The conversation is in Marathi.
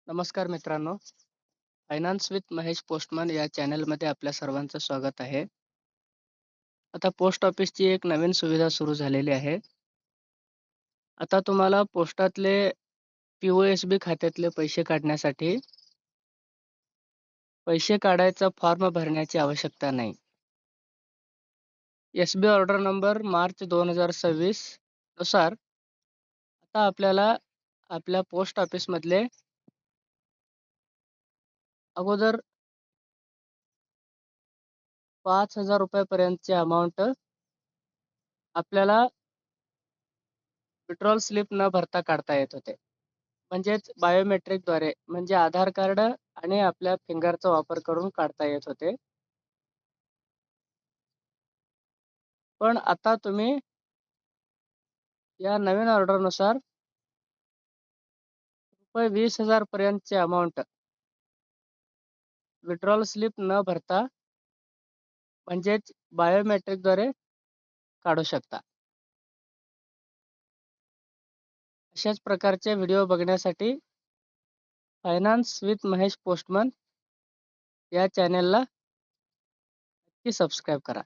नमस्कार मित्रांनो, फायनान्स विथ महेश पोस्टमन या चॅनलमध्ये आपल्या सर्वांचं स्वागत आहे. आता पोस्ट ऑफिसची एक नवीन सुविधा सुरू झालेली आहे. आता तुम्हाला पोस्टातले पी-ओ-एस-बी खात्यातले पैसे काढण्यासाठी पैसे काढायचा फॉर्म भरण्याची आवश्यकता नाही. एस-बी ऑर्डर नंबर मार्च 2026 नुसार आता आपल्याला आपल्या पोस्ट ऑफिसमधले अगोदर ₹5,000 पर्यंतची अमाउंट आपल्याला विड्रॉल स्लिप न भरता काढता येत होते. म्हणजेच बायोमेट्रिकद्वारे म्हणजे आधार कार्ड आणि आपल्या फिंगरचा वापर करून काढता येत होते. पण आता तुम्ही या नवीन ऑर्डरनुसार ₹20,000 पर्यंतची अमाउंट विड्रॉल स्लिप न भरता म्हणजेच बायोमेट्रिकद्वारे काढू शकता. अशाच प्रकारचे व्हिडिओ बघण्यासाठी फायनान्स विथ महेश पोस्टमन या चॅनेलला नक्की सबस्क्राईब करा.